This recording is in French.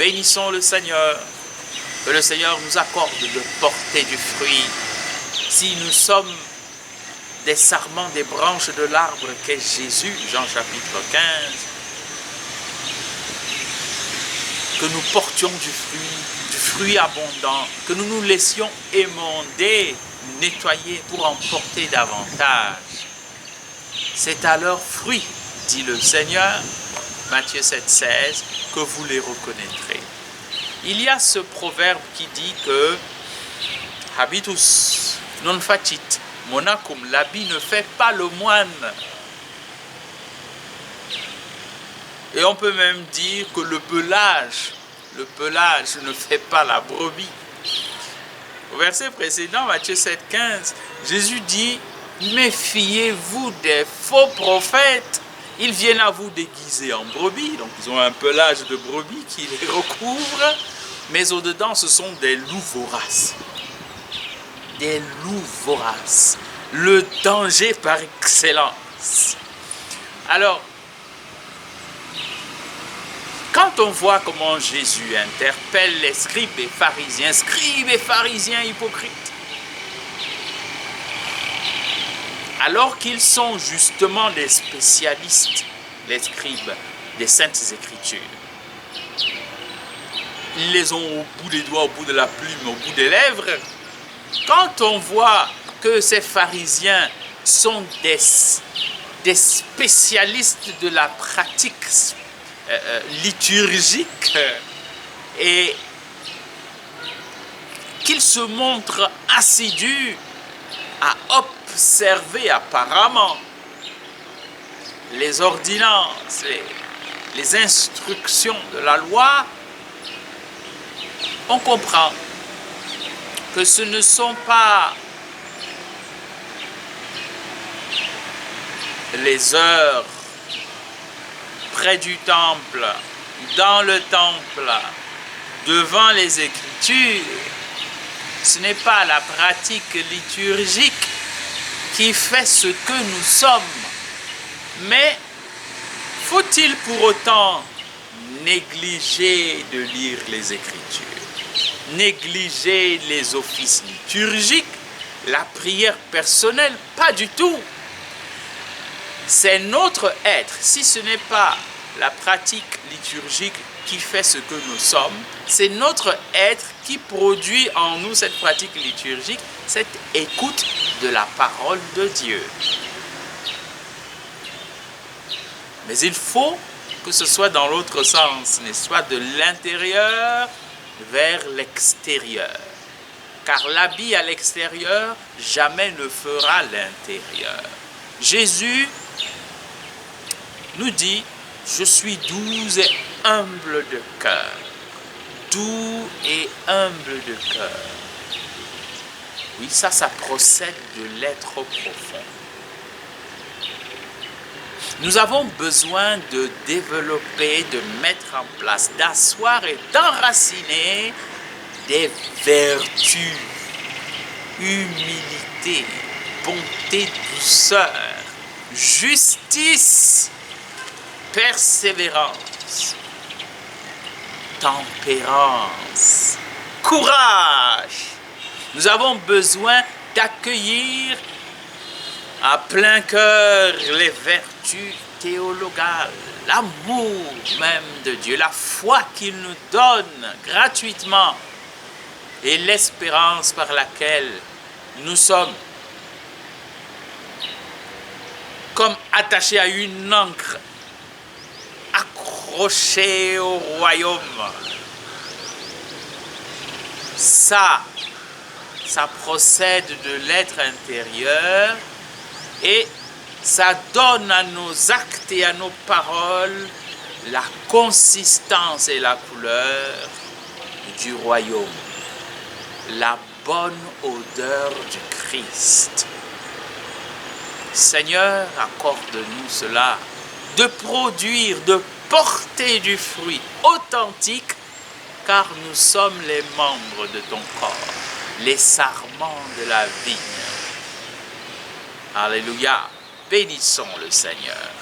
bénissons le Seigneur. Que le Seigneur nous accorde de porter du fruit. Si nous sommes des sarments, des branches de l'arbre qu'est Jésus, Jean chapitre 15, que nous portions du fruit abondant, que nous nous laissions émonder, nettoyer pour en porter davantage. C'est à leurs fruits, dit le Seigneur, Matthieu 7,16, que vous les reconnaîtrez. Il y a ce proverbe qui dit que habitus non facit monachum, l'habit ne fait pas le moine. Et on peut même dire que le pelage ne fait pas la brebis. Au verset précédent, Matthieu 7,15, Jésus dit, méfiez-vous des faux prophètes. Ils viennent à vous déguiser en brebis, donc ils ont un pelage de brebis qui les recouvre, mais au-dedans, ce sont des loups voraces. Des loups voraces. Le danger par excellence. Alors, quand on voit comment Jésus interpelle les scribes et pharisiens hypocrites, alors qu'ils sont justement des spécialistes, les scribes des Saintes Écritures. Ils les ont au bout des doigts, au bout de la plume, au bout des lèvres. Quand on voit que ces pharisiens sont des spécialistes de la pratique liturgique et qu'ils se montrent assidus à observer apparemment les ordonnances, les instructions de la loi, on comprend que ce ne sont pas les heures près du temple, dans le temple, devant les Écritures. Ce n'est pas la pratique liturgique qui fait ce que nous sommes. Mais faut-il pour autant négliger de lire les Écritures, négliger les offices liturgiques, la prière personnelle? Pas du tout. C'est notre être. Si ce n'est pas la pratique liturgique qui fait ce que nous sommes, c'est notre être qui produit en nous cette pratique liturgique, cette écoute de la parole de Dieu. Mais il faut que ce soit dans l'autre sens, n'est-ce pas, de l'intérieur vers l'extérieur. Car l'habit à l'extérieur jamais ne fera l'intérieur. Jésus nous dit, je suis doux et humble de cœur. Doux et humble de cœur. Oui, ça procède de l'être profond. Nous avons besoin de développer, de mettre en place, d'asseoir et d'enraciner des vertus, humilité, bonté, douceur, justice, persévérance, tempérance, courage. Nous avons besoin d'accueillir à plein cœur les vertus théologales, l'amour même de Dieu, la foi qu'il nous donne gratuitement et l'espérance par laquelle nous sommes comme attachés à une ancre, accrochés au royaume. Ça procède de l'être intérieur et ça donne à nos actes et à nos paroles la consistance et la couleur du royaume, la bonne odeur du Christ. Seigneur, accorde-nous cela, de produire, de porter du fruit authentique, car nous sommes les membres de ton corps, les sarments de la vigne. Alléluia, bénissons le Seigneur.